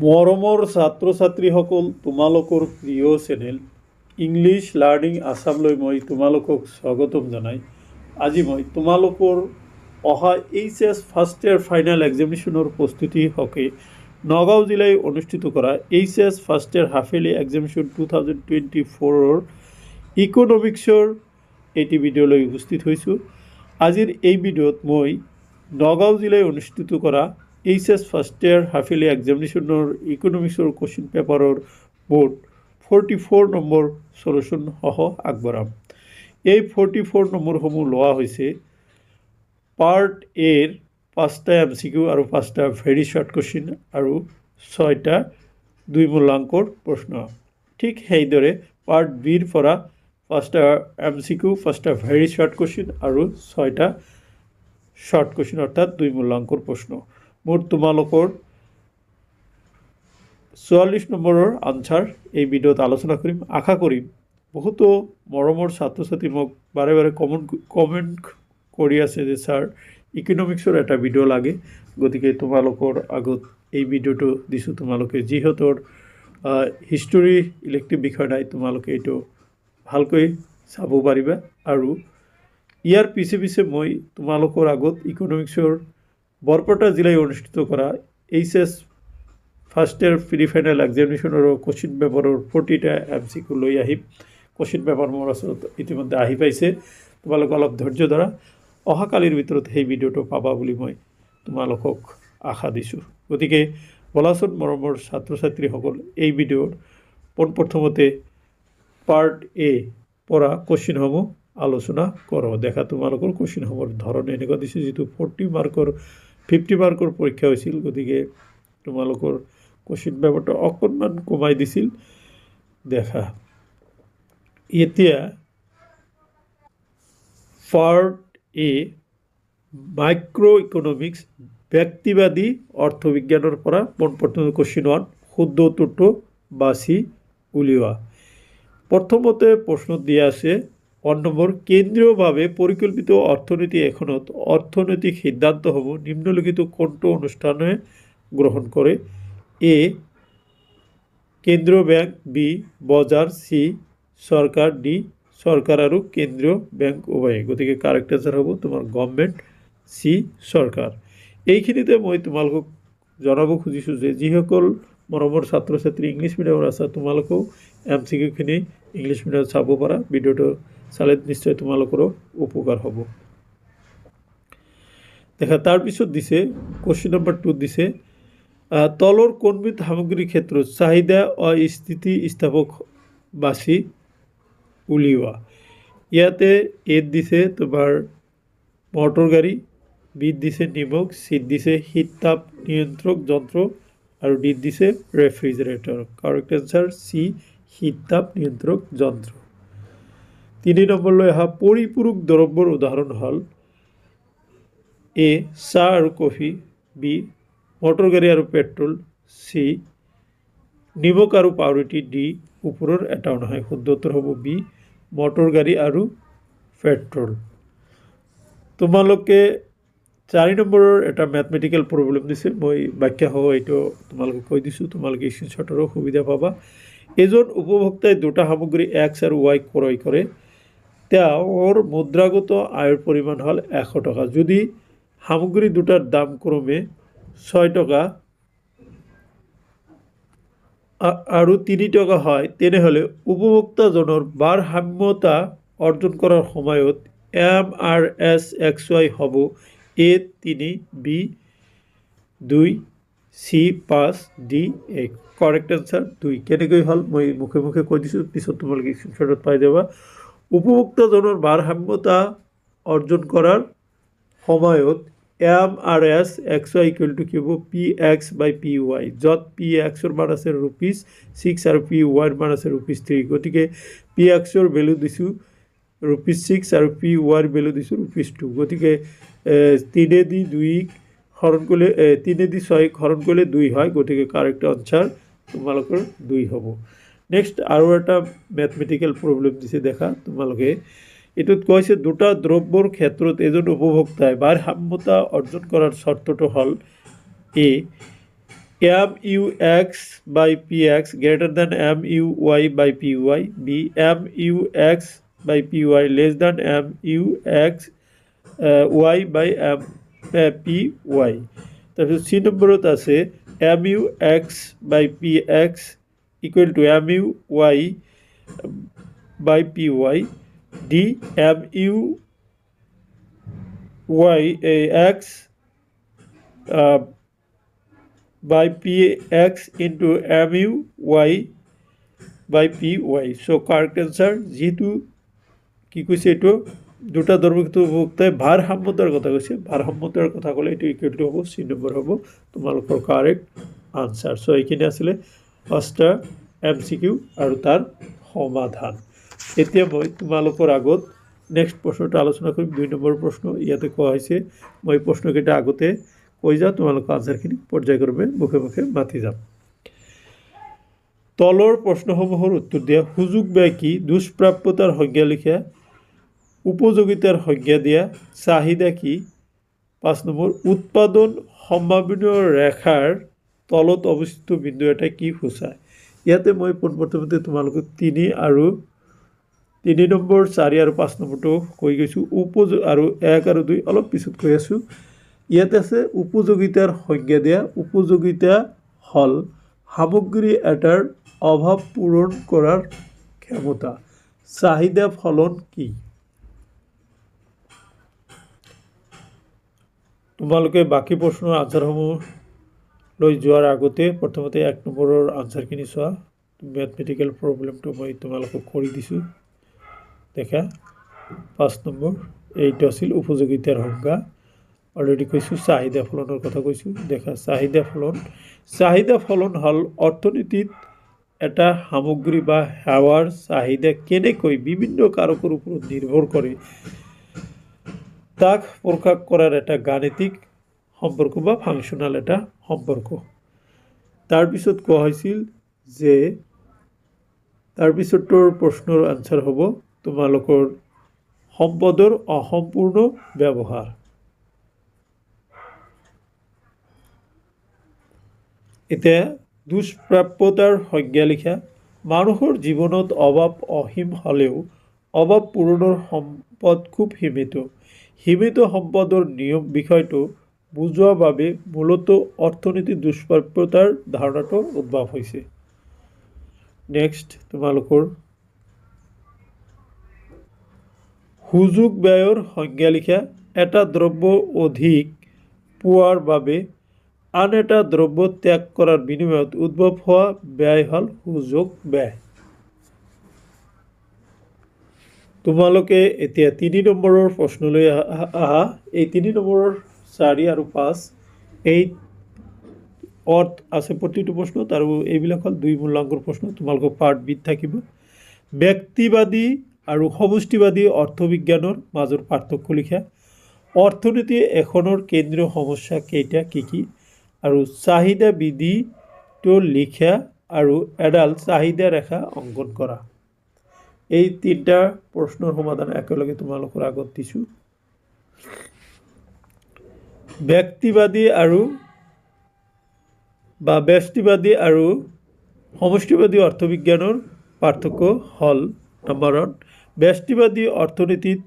মৰমৰ ছাত্ৰ ছাত্ৰীসকল, তোমালোকৰ প্ৰিয় চেনেল ইংলিছ লাৰ্ণিং আছামলৈ মই তোমালোকক স্বাগতম জনাই আজি মই তোমালোকৰ অহা এইচএছ ফাৰ্ষ্ট ইয়াৰ ফাইনেল এক্সামিনেশ্যনৰ প্ৰস্তুতিৰ হকে নগাঁও জিলাই অনুষ্ঠিত কৰা এইচএছ ফাৰ্ষ্ট ইয়াৰ হাফেলি এক্সামিনেশ্যন 2024 ইকনমিক্সৰ এটি ভিডিঅ'লৈ উপস্থিত হৈছোঁ। আজিৰ এই ভিডিঅ'ত মই নগাঁও জিলাই অনুষ্ঠিত কৰা এইচএছ ফাৰ্ষ্ট ইয়াৰ হাফেলি এক্সামিনেশ্যনৰ ইকনমিক্সৰ কুৱেশ্যন পেপাৰৰ মুঠ 44 নম্বৰ সলিউশ্যনসহ আগবঢ়াম। এই 44 নম্বৰসমূহ লোৱা হৈছে পাৰ্ট এৰ 5টা MCQ আৰু 5টা ভেৰি শ্বৰ্ট কুৱেশ্যন আৰু 6টা 2 মূল্যাংকৰ প্ৰশ্ন। ঠিক সেইদৰে পাৰ্ট বিৰ পৰা 5টা MCQ, 5টা ভেৰি শ্বৰ্ট কুৱেশ্যন আৰু 6টা শ্বৰ্ট কুৱেশ্যন অৰ্থাৎ 2 মূল্যাংকৰ প্ৰশ্ন। মোৰ তোমালোকৰ 44 নম্বৰৰ আনচাৰ এই ভিডিঅ'ত আলোচনা কৰিম। আশা কৰিম বহুতো মৰমৰ ছাত্ৰ ছাত্ৰী মোক বাৰে বাৰে কমেণ্ট কৰি আছে যে ছাৰ ইকনমিক্সৰ এটা ভিডিঅ' লাগে, গতিকে তোমালোকৰ আগত এই ভিডিঅ'টো দিছোঁ। তোমালোকে যিহেতৰ হিষ্টৰী ইলেক্টিভ বিষয় নাই, তোমালোকে এইটো ভালকৈ চাব পাৰিবা। আৰু ইয়াৰ পিছে পিছে মই তোমালোকৰ আগত ইকনমিক্সৰ বৰপেটা জিলাই অনুষ্ঠিত কৰা HS first year pre final এক্সামিনেশ্যনৰ কুৱেশ্যন পেপাৰৰ 40টা MCQ লৈ আহিম। কুৱেশ্যন পেপাৰ মোৰ ওচৰত ইতিমধ্যে আহি পাইছে, তোমালোকে অলপ ধৈৰ্য ধৰা। অহাকালিৰ ভিতৰত সেই ভিডিঅ'টো পাবা বুলি মই তোমালোকক আশা দিছোঁ। গতিকে বলাচোন মৰমৰ ছাত্ৰ ছাত্ৰীসকল, এই ভিডিঅ'ৰ পোনপ্ৰথমতে পাৰ্ট এ পৰা কুৱেশ্যনসমূহ আলোচনা কৰোঁ। দেখা তোমালোকৰ কুৱেশ্যনসমূহৰ ধৰণ এনেকুৱা দিছে, যিটো 50 মাৰ্কৰ পৰীক্ষা হৈছিল, গতিকে তোমালোকৰ কুৱেশ্যন পেপাৰটো অকণমান কমাই দিছিল। দেখা এতিয়া পাৰ্ট এ মাইক্ৰ' ইকনমিক্স ব্যক্তিবাদী অৰ্থবিজ্ঞানৰ পৰা পোনপ্ৰথমে কুৱেশ্যন 1 শুদ্ধ উত্তৰটো বাছি উলিওৱা। প্ৰথমতে প্ৰশ্নত দিয়া আছে 1 নম্বৰ, কেন্দ্ৰীয়ভাৱে পৰিকল্পিত অৰ্থনীতি এখনত অৰ্থনৈতিক সিদ্ধান্তসমূহ নিম্নলিখিত কোনটো অনুষ্ঠানে গ্ৰহণ কৰে? এ কেন্দ্ৰীয় বেংক, বি বজাৰ, চি চৰকাৰ, ডি চৰকাৰ আৰু কেন্দ্ৰীয় বেংক উভয়ে। গতিকে কাৰেক্ট এনচাৰ হ'ব তোমাৰ গভৰ্ণমেণ্ট, চি চৰকাৰ। এইখিনিতে মই তোমালোকক জনাব খুজিছোঁ যে যিসকল মৰমৰ ছাত্ৰ ছাত্ৰী ইংলিছ মিডিয়ামৰ আছে, তোমালোকেও MCQখিনি ইংলিছ মিডিয়ামত চাব পাৰা। ভিডিঅ'টো চালে নিশ্চয় তোমালোকৰো উপকাৰ হ'ব। দেখা তাৰপিছত দিছে কুৱেশ্যন নম্বৰ 2 দিছে তলৰ কোনবিধ সামগ্ৰীৰ ক্ষেত্ৰত চাহিদা অস্থিতিস্থাপক বাছি উলিওৱা। ইয়াতে এত দিছে তোমাৰ মটৰ গাড়ী, বিত দিছে নিমখ, চিত দিছে শীত তাপ নিয়ন্ত্ৰক যন্ত্ৰ আৰু ডিত দিছে ৰেফ্ৰিজাৰেটৰ। কাৰেক্ট এনচাৰ চি শীত তাপ নিয়ন্ত্ৰক যন্ত্ৰ। 3 নম্বৰলৈ অহা পৰিপূৰক দ্ৰব্যৰ উদাহৰণ হ'ল এ চাহ আৰু কফি, বি মটৰ গাড়ী আৰু পেট্ৰল, চি নিমখ আৰু পাউৰুটি, ডি ওপৰৰ এটাও নহয়। শুদ্ধ উত্তৰ হ'ব বি মটৰ গাড়ী আৰু পেট্ৰল। তোমালোকে 4 নম্বৰৰ এটা মেথমেটিকেল প্ৰব্লেম দিছে, মই ব্যাখ্যাসহ এইটো তোমালোকক কৈ দিছোঁ, তোমালোকে স্ক্ৰীনশ্বটৰো সুবিধা পাবা। এজন উপভোক্তাই 2টা সামগ্ৰী X আৰু Y ক্ৰয় কৰে, তেওঁৰ মুদ্ৰাগত আয়ৰ পৰিমাণ হ'ল 100 টকা। যদি সামগ্ৰী দুটাৰ দাম ক্ৰমে 6 টকা আৰু 3 টকা হয়, তেনেহ'লে উপভোক্তাজনৰ ভাৰসাম্যতা অৰ্জন কৰাৰ সময়ত MRSXY হ'ব A 3, B 2, C 5, D 1। Correct answer 2। কেনেকৈ হ'ল মই মুখে মুখে কৈ দিছোঁ, পিছত তোমালোকে স্ক্ৰীনশ্বটত পাই যাবা। উপভোক্তাজনৰ ভাৰসাম্যতা অৰ্জন কৰাৰ সময়ত MRSXY ইকুৱেল টু কি হ'ব PX বাই PY, য'ত PXৰ মান আছে ₹6 আৰু PY ৰ মান আছে ₹3। গতিকে PXৰ ভেলু দিছোঁ ₹6 আৰু PYৰ ভেলু দিছোঁ ₹2। গতিকে 3 দি 2 হৰণ কৰিলে 3 দি 6 হৰণ কৰিলে 2 হয়, গতিকে কাৰেক্ট আনচাৰ তোমালোকৰ 2 হ'ব। নেক্সট আৰু এটা মেথমেটিকেল প্ৰব্লেম দিছে, দেখা তোমালোকে। এইটোত কৈছে 2টা দ্ৰব্যৰ ক্ষেত্ৰত এজন উপভোক্তাই ভাৰসাম্যতা অৰ্জন কৰাৰ চৰ্তটো হ'ল এ MUX by PX greater than MUY by PY, B MUX by PY less than MUX Y by PY। তারপর সি নম্বরত আছে MUX by PX equal to MUY by PY, D MUY X by PX into MUY by PY। So correct answer যেহেতু কি কৈছে এইটো দুটা দ্ৰৱীভূক্তাই ভাৰসাম্যতাৰ কথা কৈছে, ভাৰসাম্যতাৰ কথা ক'লে এইটো ইকুৱেল টু হ'ব চি নম্বৰ হ'ব তোমালোকৰ কাৰেক্ট আনচাৰ। চ' এইখিনি আছিলে 5টা MCQ আৰু তাৰ সমাধান। এতিয়া মই তোমালোকৰ আগত নেক্সট প্ৰশ্নটো আলোচনা কৰিম। 2 নম্বৰ প্ৰশ্ন ইয়াতে কোৱা হৈছে, মই প্ৰশ্নকেইটা আগতে কৈ যাওঁ, তোমালোকৰ আনচাৰখিনি পৰ্যায়ক্ৰমে মুখে মুখে মাতি যাম। তলৰ প্ৰশ্নসমূহৰ উত্তৰ দিয়া। সুযোগ ব্যয় কি? দুষ্প্ৰাপ্যতাৰ সংজ্ঞা লিখা। উপযোগিতাৰ সংজ্ঞা দিয়া। চাহিদা কি? 5 নম্বৰ উৎপাদন সম্ভাৱনীয় ৰেখাৰ তলত অৱস্থিত বিন্দু এটা কি সূচায়? ইয়াতে মই পোনপ্ৰথমতে তোমালোকক 3 নম্বৰ 4 আৰু 5 নম্বৰটো কৈ গৈছোঁ। আৰু 1 আৰু 2 অলপ পিছত কৈ আছোঁ। ইয়াতে আছে উপযোগিতাৰ সংজ্ঞা দিয়া। উপযোগিতা হ'ল সামগ্ৰী এটাৰ অভাৱ পূৰণ কৰাৰ ক্ষমতা। চাহিদা ফলন কি? তোমালোকে বাকী প্ৰশ্নৰ আনচাৰসমূহ লৈ যোৱাৰ আগতে প্ৰথমতে 1 নম্বৰৰ আনচাৰখিনি চোৱা। মেথমেটিকেল প্ৰব্লেমটো মই তোমালোকক কৰি দিছোঁ দেখা। 5 নম্বৰ এইটো আছিল উপযোগিতাৰ সংজ্ঞা, অলৰেডি কৈছোঁ। চাহিদা ফলনৰ কথা কৈছোঁ দেখা। চাহিদা ফলন হ'ল অৰ্থনীতিত এটা সামগ্ৰী বা সেৱাৰ চাহিদা কেনেকৈ বিভিন্ন কাৰকৰ ওপৰত নিৰ্ভৰ কৰে তাক প্ৰকাশ কৰাৰ এটা গাণিতিক সম্পৰ্ক বা ফাংচনাল এটা সম্পৰ্ক। তাৰপিছত কোৱা হৈছিল যে তাৰপিছতৰ প্ৰশ্নৰ আনচাৰ হ'ব তোমালোকৰ সম্পদৰ অসম্পূৰ্ণ ব্যৱহাৰ। এতিয়া দুষ্প্ৰাপ্যতাৰ সংজ্ঞা লিখা। মানুহৰ জীৱনত অভাৱ অসীম হ'লেও অভাৱ পূৰণৰ সম্পদ খুব সীমিত। সীমিত সম্পদৰ নিয়ম বিষয়টো বুজোৱাৰ বাবে মূলতঃ অৰ্থনীতিৰ দুষ্প্ৰাপ্যতাৰ ধাৰণাটো উদ্ভৱ হৈছে। নেক্সট তোমালোকৰ সুযোগ ব্যয়ৰ সংজ্ঞা লিখা। এটা দ্ৰব্য অধিক পোৱাৰ বাবে আন এটা দ্ৰব্য ত্যাগ কৰাৰ বিনিময়ত উদ্ভৱ হোৱা ব্যয় হ'ল সুযোগ ব্যয়। তোমালোকে এতিয়া 3 নম্বৰৰ প্ৰশ্নলৈ আহা। এই 3 নম্বৰৰ 4 আৰু 5 এই অৰ্থ আছে প্ৰতিটো প্ৰশ্নত, আৰু এইবিলাক হ'ল 2 মূল্যাংকৰ প্ৰশ্ন। তোমালোকৰ পাৰ্ট বিত থাকিব। ব্যক্তিবাদী আৰু সমষ্টিবাদী অৰ্থবিজ্ঞানৰ মাজৰ পাৰ্থক্য লিখা। অৰ্থনীতি এখনৰ কেন্দ্ৰীয় সমস্যা কেইটা কি কি? আৰু চাহিদা বিধিটো লিখা আৰু এডাল চাহিদা ৰেখা অংকন কৰা। এই 3টা প্ৰশ্নৰ সমাধান একেলগে তোমালোকৰ আগত দিছোঁ। ব্যক্তিবাদী আৰু সমষ্টিবাদী অৰ্থবিজ্ঞানৰ পাৰ্থক্য হ'ল নম্বৰ 1 ব্যক্তিবাদী অৰ্থনীতিত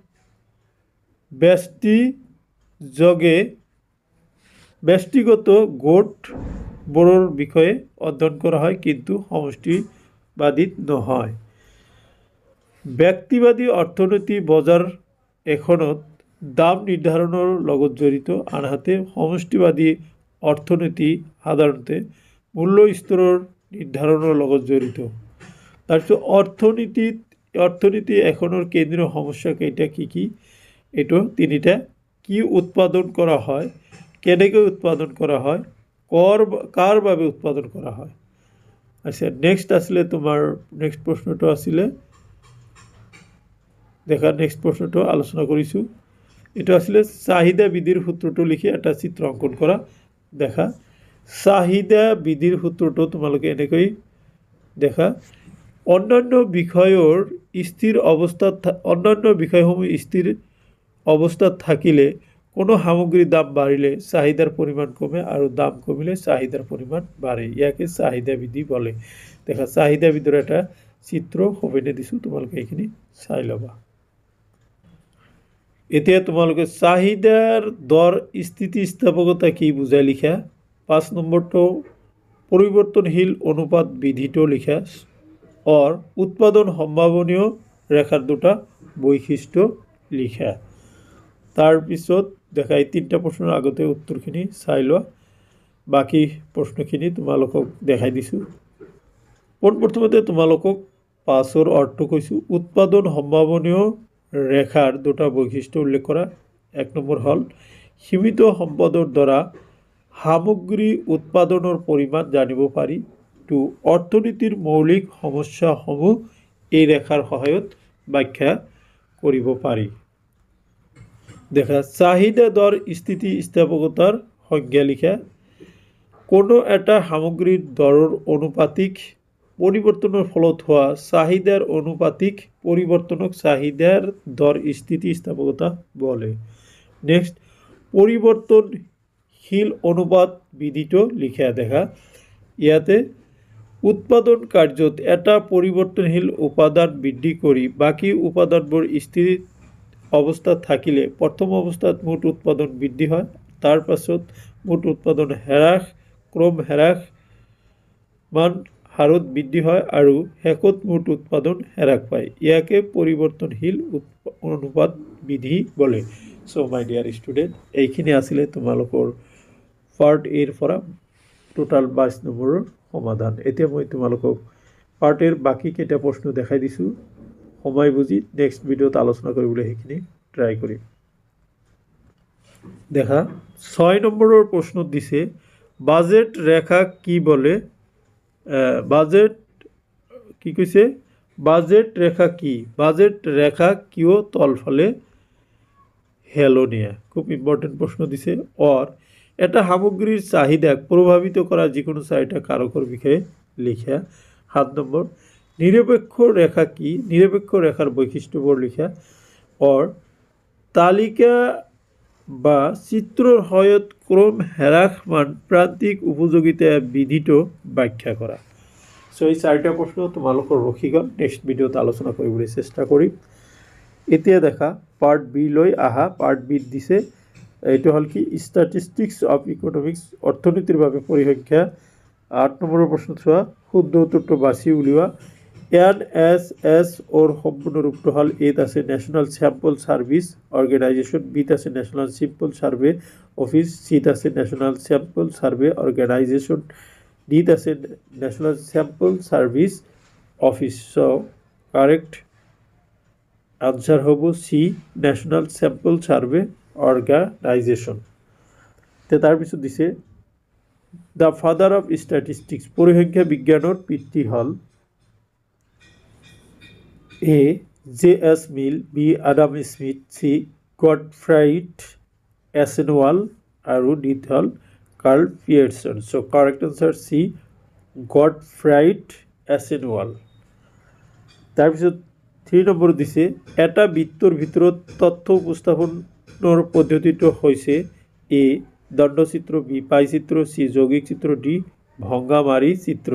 ব্যক্তিগত গোটবোৰৰ বিষয়ে অধ্যয়ন কৰা হয়, কিন্তু সমষ্টিবাদীত নহয়। ব্যক্তিবাদী অৰ্থনীতি বজাৰ এখনত দাম নিৰ্ধাৰণৰ লগত জড়িত, আনহাতে সমষ্টিবাদী অৰ্থনীতি সাধাৰণতে মূল্য স্তৰৰ নিৰ্ধাৰণৰ লগত জড়িত। তাৰপিছত অৰ্থনীতি এখনৰ কেন্দ্ৰীয় সমস্যা কেইটা কি কি? এইটো 3টা। কি উৎপাদন কৰা হয়, কেনেকৈ উৎপাদন কৰা হয়, কাৰ বাবে উৎপাদন কৰা হয়। আচ্ছা, নেক্সট আছিলে তোমাৰ নেক্সট প্ৰশ্নটো আছিলে দেখা। নেক্সট প্ৰশ্নটো আলোচনা কৰিছোঁ। এইটো আছিলে চাহিদা বিধিৰ সূত্ৰটো লিখি এটা চিত্ৰ অংকন কৰা দেখা। চাহিদা বিধিৰ সূত্ৰটো তোমালোকে এনেকৈ দেখা। অন্যান্য বিষয়সমূহ স্থিৰ অৱস্থাত থাকিলে কোনো সামগ্ৰীৰ দাম বাঢ়িলে চাহিদাৰ পৰিমাণ কমে আৰু দাম কমিলে চাহিদাৰ পৰিমাণ বাঢ়ে, ইয়াকে চাহিদা বৃদ্ধি বলে। দেখা চাহিদা বৃদ্ধিৰ এটা চিত্ৰ সপেনে দিছোঁ, তোমালোকে এইখিনি চাই ল'বা। এতিয়া তোমালোকে চাহিদাৰ দৰ স্থিতিস্থাপকতা কি বুজাই লিখা। 5 নম্বৰটো পৰিৱৰ্তনশীল অনুপাত বিধিটো লিখা। और उत्पादन सम्भावनीय रेखार दुटा বৈশিষ্ট্য लिखा। तार पिছত देखा तीनटा प्रश्नर आगते उत्तरखिनि चाइ लोৱা, बाकी प्रश्नखिनि তোমালোকক দেখাই দিছোঁ। পোনপ্ৰথমতে তোমালোকক পাঁচৰ অৰ্থ কৈছোঁ। উৎপাদন সম্ভাৱনীয় ৰেখাৰ দুটা বৈশিষ্ট্য উল্লেখ কৰা। 1 নম্বৰ হ'ল সীমিত সম্পদৰ দ্বাৰা সামগ্ৰী উৎপাদনৰ পৰিমাণ জানিব পাৰি। 2 অৰ্থনীতিৰ মৌলিক সমস্যাসমূহ এই ৰেখাৰ সহায়ত ব্যাখ্যা কৰিব পাৰি। দেখা চাহিদা দৰ স্থিতিস্থাপকতাৰ সংজ্ঞা লিখা। কোনো এটা সামগ্ৰীৰ দৰৰ অনুপাতিক পৰিৱৰ্তনৰ ফলত হোৱা চাহিদাৰ অনুপাতিক পৰিৱৰ্তনক চাহিদাৰ দৰ স্থিতিস্থাপকতা বলে। নেক্সট পৰিৱৰ্তনশীল অনুপাত বিধিটো লিখা। দেখা ইয়াতে উৎপাদন কাৰ্যত এটা পৰিৱৰ্তনশীল উপাদান বৃদ্ধি কৰি বাকী উপাদানবোৰ স্থিৰ অৱস্থাত থাকিলে প্ৰথম অৱস্থাত মুঠ উৎপাদন বৃদ্ধি হয়, তাৰ পাছত মুঠ উৎপাদন হ্ৰাস ক্ৰম হ্ৰাস মান হাৰত বৃদ্ধি হয় আৰু শেষত মুঠ উৎপাদন হ্ৰাস পায়, ইয়াকে পৰিৱৰ্তনশীল অনুপাত বিধি বলে। সো মাই ডিয়াৰ ষ্টুডেণ্ট, এইখিনি আছিলে তোমালোকৰ পাৰ্ট এৰ পৰা টোটাল 22 নম্বৰৰ সমাধান। এতিয়া মই তোমালোকক পাৰ্ট এৰ বাকী কেইটা প্ৰশ্ন দেখাই দিছোঁ, সময় বুজি নেক্সট ভিডিঅ'ত আলোচনা কৰিবলৈ সেইখিনি ট্ৰাই কৰিম। দেখা 6 নম্বৰৰ প্ৰশ্নত দিছে বাজেট ৰেখা কি বলে। বাজেট কি কৈছে, বাজেট ৰেখা কি, বাজেট ৰেখা কিয় তলফালে হেলনীয়া, খুব ইম্পৰ্টেণ্ট প্ৰশ্ন দিছে। অৰ এটা সামগ্ৰীৰ চাহিদাক প্ৰভাৱিত কৰা যিকোনো 4টা কাৰকৰ বিষয়ে লিখা। 7 নম্বৰ নিৰপেক্ষ ৰেখা কি, নিৰপেক্ষ ৰেখাৰ বৈশিষ্ট্যবোৰ লিখা। অৰ তালিকা বা চিত্ৰৰ সহায়ত ক্ৰম হ্ৰাসমান প্ৰান্তিক উপযোগিতা বিধিটো ব্যাখ্যা কৰা। সো এই 4টা প্ৰশ্ন তোমালোকৰ ৰখি গ'ল, নেক্সট ভিডিঅ'ত আলোচনা কৰিবলৈ চেষ্টা কৰিম। এতিয়া দেখা পাৰ্ট বি লৈ আহা। পাৰ্ট বিত দিছে এইটো হ'ল কি ষ্টেটিষ্টিক্স অফ ইকনমিক্স, অৰ্থনীতিৰ বাবে পৰিসংখ্যা। 8 নম্বৰৰ প্ৰশ্ন চোৱা, শুদ্ধ উত্তৰটো বাছি উলিওৱা। NSS ওর সম্পূর্ণ রূপটা হল এত আছে ন্যাশনাল স্যাম্পল সার্ভিস অর্গানাইজেশন, বিত আছে ন্যাশনাল সিম্পল সার্ভে অফিস, সিত আছে ন্যাশনাল স্যাম্পল সার্ভে অর্গানাইজেশন, ডিত আছে national sample service office. So correct answer হব সি ন্যাশনাল স্যাম্পল সার্ভে অর্গানাইজেশন। তাৰপিছত দিছে দ্য ফাদাৰ অফ ষ্টেটিষ্টিক্স, পৰিসংখ্যা বিজ্ঞানৰ পিতৃ হল A. J.S. Mill, B. Adam Smith, C. Gottfried Eisenhower আৰু D হল কাৰ্ল পিয়াৰসন। সো কাৰেক্ট আনসাৰ সি গডফ্ৰাইড এসেনওয়াল। তাৰপিছত 3 নম্বৰ দিছে এটা বৃত্তৰ ভিতৰত তথ্য উপস্থাপনৰ পদ্ধতিটো হৈছে এ দণ্ডচিত্ৰ, বি পাই চিত্ৰ, চি যৌগিক চিত্ৰ, ডি ভংগামাৰী চিত্ৰ।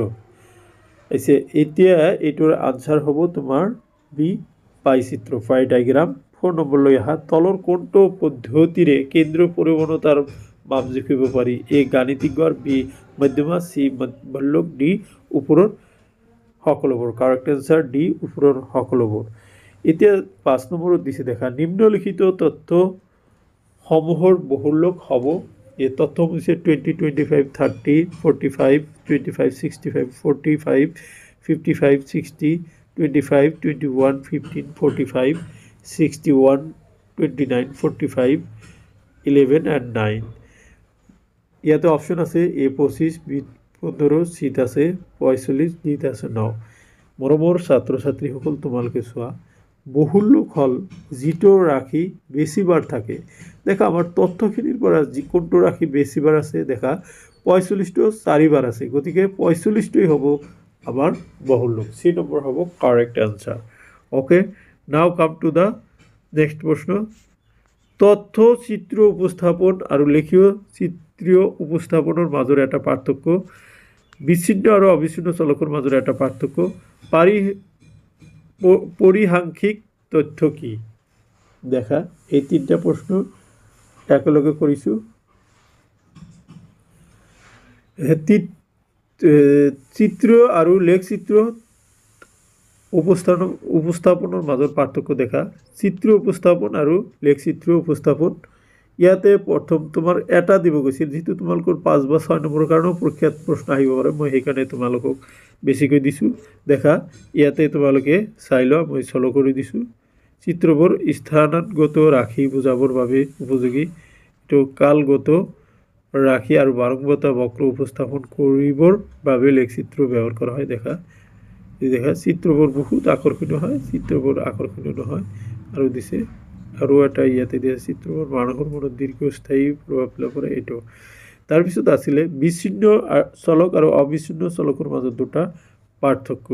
এতিয়া এইটোৰ আনসাৰ হ'ব তোমাৰ বি পাই চিত্ৰ, পাই ডায়গ্ৰাম। 4 নম্বৰলৈ আহা, তলৰ কোনটো পদ্ধতিৰে কেন্দ্ৰীয় প্ৰৱণতাৰ মাপ জুখিব পাৰি। এ গাণিতিক গড়, বি মধ্যমা, চি মল্লক, ডি ওপৰৰ সকলোবোৰ। কাৰেক্ট আনসাৰ ডি ওপৰৰ সকলোবোৰ। এতিয়া 5 নম্বৰত দিছে দেখা নিম্নলিখিত তথ্যসমূহৰ বহুলক হ'ব। এই তথ্যসমূহ হৈছে 20, 25, 30, 45, 25, 65, 45, 55, 60, 25, 21, 15, 45, 61, 29, 45, 11 and 9। ইয়াতে অপশন আছে এ 25, বি 15, চিত আছে 45, ডিত আছে 9। মৰমৰ ছাত্ৰ ছাত্ৰীসকল তোমালোকে চোৱা, বহুলক হ'ল যিটো ৰাশি বেছিবাৰ থাকে। দেখা আমাৰ তথ্যখিনিৰ পৰা যি কোনটো ৰাশি বেছিবাৰ আছে, দেখা 45টো 4বাৰ আছে, গতিকে 45টোই হ'ব আমাৰ বহুলক। সি নম্বৰ হ'ব কাৰেক্ট আনসাৰ। ওকে, নাও কাম টু দ্য নেক্সট প্ৰশ্ন। তথ্য চিত্ৰ উপস্থাপন আৰু লেখীয় চিত্ৰীয় উপস্থাপনৰ মাজৰ এটা পাৰ্থক্য, বিচ্ছিন্ন আৰু অবিচ্ছিন্ন চলকৰ মাজৰ এটা পাৰ্থক্য, পৰিসাংখ্যিক তথ্য কি? দেখা এই তিনিটা প্ৰশ্ন একেলগে কৰিছোঁ। চিত্ৰ আৰু লেখচিত্ৰ উপস্থাপনৰ মাজৰ পাৰ্থক্য দেখা, চিত্ৰ উপস্থাপন আৰু লেখচিত্ৰ উপস্থাপন। ইয়াতে প্ৰথম তোমাৰ এটা দিব গৈছিল, যিটো তোমালোকৰ 5 বা 6 নম্বৰৰ কাৰণেও পৰীক্ষাত প্ৰশ্ন আহিব পাৰে, মই সেইকাৰণে তোমালোকক বেছিকৈ দিছোঁ। দেখা ইয়াতে তোমালোকে চাই লোৱা, মই চল কৰি দিছোঁ। চিত্ৰবোৰ স্থানগত ৰাখি বুজাবৰ বাবে উপযোগী, এইটো কালগত ৰাখি আৰু বাৰংবাৰতা বক্ৰ উপস্থাপন কৰিবৰ বাবে লেখচিত্ৰ ব্যৱহাৰ কৰা হয়। দেখা চিত্ৰবোৰ বহুত আকৰ্ষণীয় হয়, চিত্ৰবোৰ আকৰ্ষণীয় নহয়। আৰু দিছে আৰু এটা ইয়াতে দিয়া চিত্ৰবোৰ মানুহৰ মনত দীৰ্ঘস্থায়ী প্ৰভাৱ পেলাব পাৰে, এইটো। তাৰপিছত আছিলে বিচ্ছিন্ন চলক আৰু অবিচ্ছিন্ন চলকৰ মাজত দুটা পাৰ্থক্য।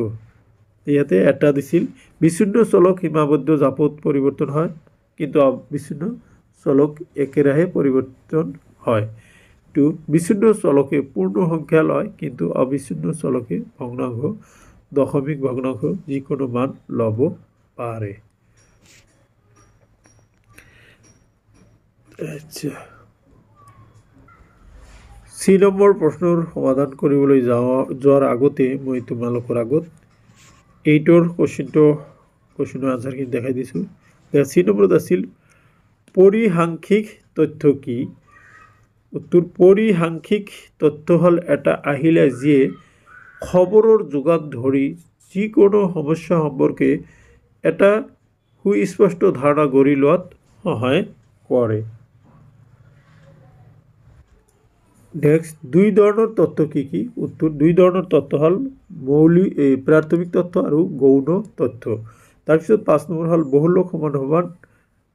ইয়াতে এটা দিছিল, বিচ্ছিন্ন চলক সীমাবদ্ধ জাপত পৰিৱৰ্তন হয়, কিন্তু অবিচ্ছিন্ন চলক একেৰাহে পৰিৱৰ্তন হয়। বিচ্ছিন্ন চলকে পূৰ্ণ সংখ্যা লয়, কিন্তু অবিচ্ছিন্ন চলকে ভগ্নাংশ, দশমিক ভগ্নাংশ যিকোনো মান ল'ব পাৰে। আচ্ছা, চি নম্বৰ প্ৰশ্নৰ সমাধান কৰিবলৈ যোৱাৰ আগতে মই তোমালোকৰ আগত 8ৰ কুৱেশ্যনৰ আনচাৰখিনি দেখাই দিছোঁ। চি নম্বৰত আছিল পৰিসাংখ্যিক তথ্য কি? উত্তৰ, পৰিসাংখ্যিক তথ্য হ'ল এটা আহিলা যিয়ে খবৰৰ যোগান ধৰি যিকোনো সমস্যা সম্পৰ্কে এটা সুস্পষ্ট ধাৰণা গঢ়ি লোৱাত সহায় কৰে। নেক্সট, 2 ধৰণৰ তথ্য কি কি? উত্তৰ, 2 ধৰণৰ তথ্য হ'ল প্ৰাথমিক তথ্য আৰু গৌণ তথ্য। তাৰপিছত 5 নম্বৰ হ'ল বহুলক সমান সমান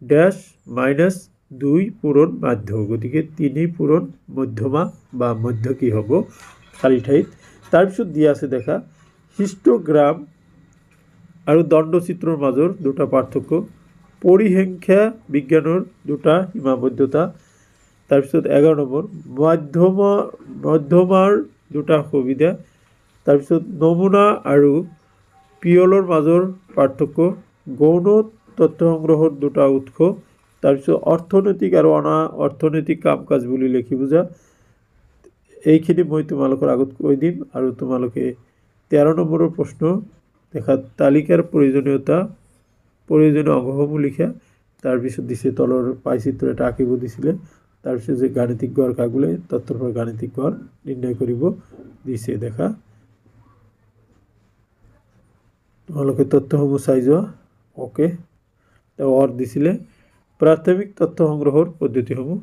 ডেছ মাইনাছ 2 পূৰণ মাধ্য, গতিকে 3 পূৰণ মধ্যমা বা মধ্য কি হ'ব খালী ঠাইত। তাৰপিছত দিয়া আছে দেখা হিষ্টগ্ৰাম আৰু দণ্ডচিত্ৰৰ মাজৰ দুটা পাৰ্থক্য, পৰিসংখ্যা বিজ্ঞানৰ দুটা সীমাবদ্ধতা। তাৰপিছত 11 নম্বৰ মধ্যমাৰ দুটা সুবিধা। তাৰপিছত নমুনা আৰু পিয়লৰ মাজৰ পাৰ্থক্য, গৌণ তথ্য সংগ্ৰহৰ দুটা উৎস। তাৰপিছত অৰ্থনৈতিক আৰু অনা অৰ্থনৈতিক কাম কাজ বুলি লিখি বুজা। এইখিনি মই তোমালোকৰ আগত কৈ দিম, আৰু তোমালোকে 13 নম্বৰৰ প্ৰশ্ন দেখা তালিকাৰ প্ৰয়োজনীয় অংশসমূহ লিখা। তাৰপিছত দিছে তলৰ পাইচিত্ৰ এটা আঁকিব দিছিলে। তাৰপিছত যে গাণিতিক গড় কাগুলে তথ্যৰ পৰা গাণিতিক গড় নিৰ্ণয় কৰিব দিছে। দেখা তোমালোকে তথ্যসমূহ চাই যোৱা। অ'কে, দিছিলে প্ৰাথমিক তথ্য সংগ্ৰহৰ পদ্ধতিসমূহ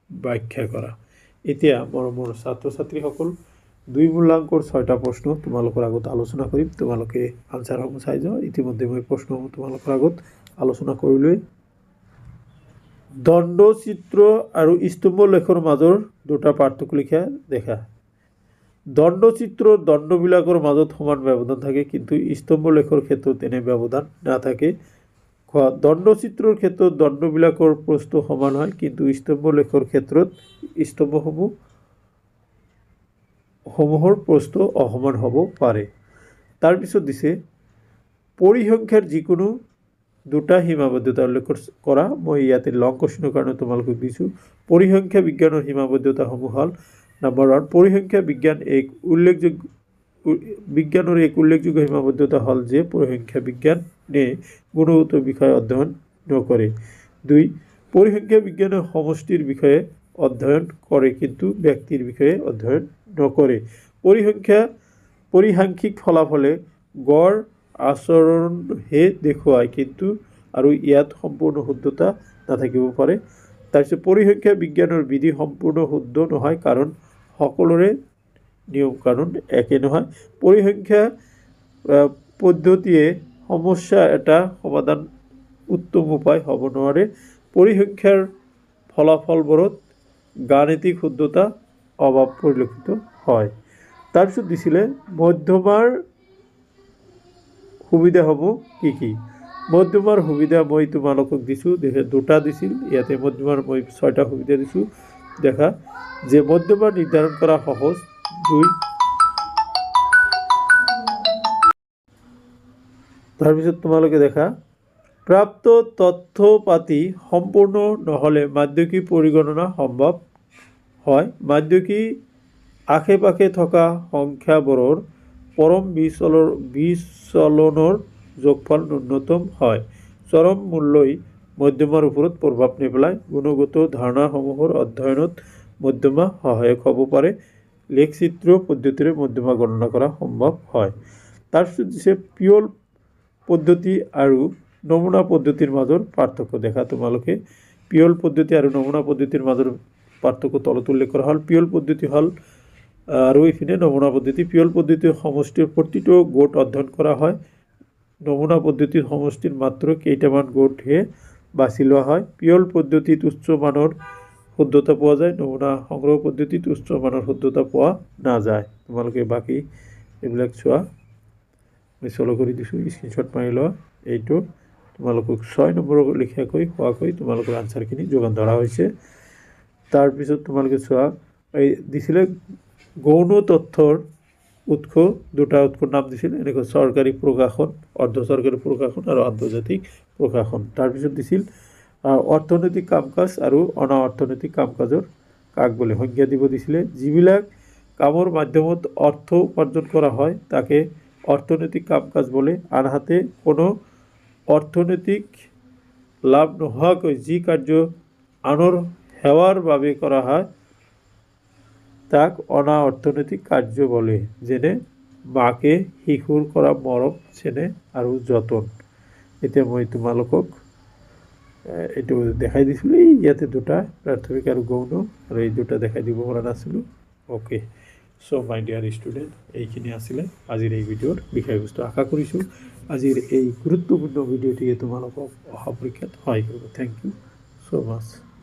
ব্যাখ্যা কৰা। এতিয়া মোৰ ছাত্ৰ ছাত্ৰীসকল, 2 মূল্যাংকৰ 6টা প্ৰশ্ন তোমালোকৰ আগত আলোচনা কৰিম, তোমালোকে আনচাৰসমূহ চাই যোৱা। ইতিমধ্যে মই প্ৰশ্নসমূহ তোমালোকৰ আগত আলোচনা কৰিলোৱেই। দণ্ডচিত্ৰ আৰু স্তম্ভ লেখৰ মাজৰ দুটা পাৰ্থক্য লিখা। দেখা দণ্ডচিত্ৰৰ দণ্ডবিলাকৰ মাজত সমান ব্যৱধান থাকে, কিন্তু স্তম্ভ লেখৰ ক্ষেত্ৰত এনে ব্যৱধান নাথাকে। দণ্ডচিত্ৰৰ ক্ষেত্ৰত দণ্ডবিলাকৰ প্ৰস্থ সমান হয়, কিন্তু স্তম্ভ লেখৰ ক্ষেত্ৰত স্তম্ভসমূহৰ প্ৰস্থ অসমান হ'ব পাৰে। তাৰপিছত দিছে পৰিসংখ্যাৰ যিকোনো দুটা সীমাবদ্ধতা উল্লেখ কৰা। মই ইয়াতে লং কুৱেশ্যনৰ কাৰণে তোমালোকক দিছোঁ। পৰিসংখ্যা বিজ্ঞানৰ সীমাবদ্ধতাসমূহ হ'ল, নম্বৰ 1, পৰিসংখ্যা বিজ্ঞানৰ এক উল্লেখযোগ্য সীমাবদ্ধতা হ'ল যে পৰিসংখ্যা বিজ্ঞানে গুণগত বিষয় অধ্যয়ন নকৰে। 2, পৰিসংখ্যা বিজ্ঞানে সমষ্টিৰ বিষয়ে অধ্যয়ন কৰে, কিন্তু ব্যক্তিৰ বিষয়ে অধ্যয়ন নকৰে। পৰিসাংখ্যিক ফলাফলে গড় আচৰণহে দেখুৱায়, কিন্তু আৰু ইয়াত সম্পূৰ্ণ শুদ্ধতা নাথাকিব পাৰে। তাৰপিছত পৰিসংখ্যা বিজ্ঞানৰ বিধি সম্পূৰ্ণ শুদ্ধ নহয়, কাৰণ সকলোৰে নিয়ম কানুন একে নহয়। পৰিসংখ্যা পদ্ধতিয়ে সমস্যা এটা সমাধান উত্তম উপায় হ'ব নোৱাৰে। পৰিসংখ্যাৰ ফলাফলবোৰত গাণিতিক শুদ্ধতা অভাৱ পৰিলক্ষিত হয়। তাৰপিছত দিছিলে মধ্যমাৰ সুবিধাসমূহ কি কি? মধ্যমাৰ সুবিধা মই তোমালোকক দিছোঁ দুটা দিছিল ইয়াতে মধ্যমাৰ মই 6টা সুবিধা দিছোঁ দেখা যে মধ্যমাৰ নিৰ্ধাৰণ কৰা সহজ 2 তাৰপিছত তোমালোকে দেখা প্ৰাপ্ত তথ্য পাতি সম্পূৰ্ণ নহ'লে মাধ্যমিক পৰিগণনা সম্ভৱ হয় মাধ্যমিক আশে-পাশে থকা সংখ্যাবোৰৰ পৰম বিচলনৰ যোগফল ন্যূনতম হয় চৰম মূল্যই মধ্যমাৰ ওপৰত প্ৰভাৱ নেপেলায় গুণগত ধাৰণাসমূহৰ অধ্যয়নত মধ্যমা সহায়ক হ'ব পাৰে লেখচিত্ৰ পদ্ধতিৰে মধ্যমা গণনা কৰা সম্ভৱ হয় তাৰপিছত দিছে পিয়ল পদ্ধতি আৰু নমুনা পদ্ধতিৰ মাজৰ পাৰ্থক্য দেখা তোমালোকে পিয়ল পদ্ধতি আৰু নমুনা পদ্ধতিৰ মাজৰ পাৰ্থক্য তলত উল্লেখ কৰা হ'ল পিয়ল পদ্ধতি হ'ল আৰু ইফিনে নমুনা পদ্ধতি পিয়ল পদ্ধতিৰ সমষ্টিৰ প্ৰতিটো গোট অধ্যয়ন কৰা হয় নমুনা পদ্ধতিৰ সমষ্টিৰ মাত্ৰ কেইটামান গোটহে বাছি লোৱা হয় পিয়ল পদ্ধতিত উচ্চ মানৰ শুদ্ধতা পোৱা যায় নমুনা সংগ্ৰহ পদ্ধতিত উচ্চ মানৰ শুদ্ধতা পোৱা নাযায় তোমালোকে বাকি এইবিলাক চোৱা মই চলো কৰি দিছোঁ স্ক্ৰীনশ্বট মাৰি লোৱা এইটো তোমালোকক 6 নম্বৰ লিখাকৈ হোৱাকৈ তোমালোকৰ আনসাৰখিনি যোগান ধৰা হৈছে তাৰপিছত তোমালোকে চোৱা এই দিছিলে গৌণ তথ্যৰ উৎস দুটা উৎসৰ নাম দিছিল এনেকৈ চৰকাৰী প্ৰকাশন অৰ্ধ চৰকাৰী প্ৰকাশন আৰু আন্তৰ্জাতিক প্ৰকাশন তাৰপিছত দিছিল অৰ্থনৈতিক কাম-কাজ আৰু অনা অৰ্থনৈতিক কাম-কাজৰ কাক বুলি সংজ্ঞা দিব দিছিলে যিবিলাক কামৰ মাধ্যমত অৰ্থ উপাৰ্জন কৰা হয় তাকে অৰ্থনৈতিক কাম-কাজ বলে আনহাতে কোনো অৰ্থনৈতিক লাভ নোহোৱাকৈ যি কাৰ্য আনৰ সেৱাৰ বাবে কৰা হয় তাক অনা অৰ্থনৈতিক কাৰ্য বলে যেনে মাকে শিশুৰ কৰা মৰম চেনেহ আৰু যতন এতিয়া মই তোমালোকক এইটো দেখাই দিছিলোঁ ইয়াতে দুটা প্ৰাথমিক আৰু গৌণ আৰু এই দুটা দেখাই দিব পৰা নাছিলোঁ ওকে চ' মাই ডিয়াৰ ষ্টুডেণ্ট এইখিনি আছিলে আজিৰ এই ভিডিঅ'ৰ বিষয়বস্তু আশা কৰিছোঁ আজিৰ এই গুৰুত্বপূৰ্ণ ভিডিঅ'টিয়ে তোমালোকক অহা পৰীক্ষাত সহায় কৰিব থেংক ইউ ছ' মাছ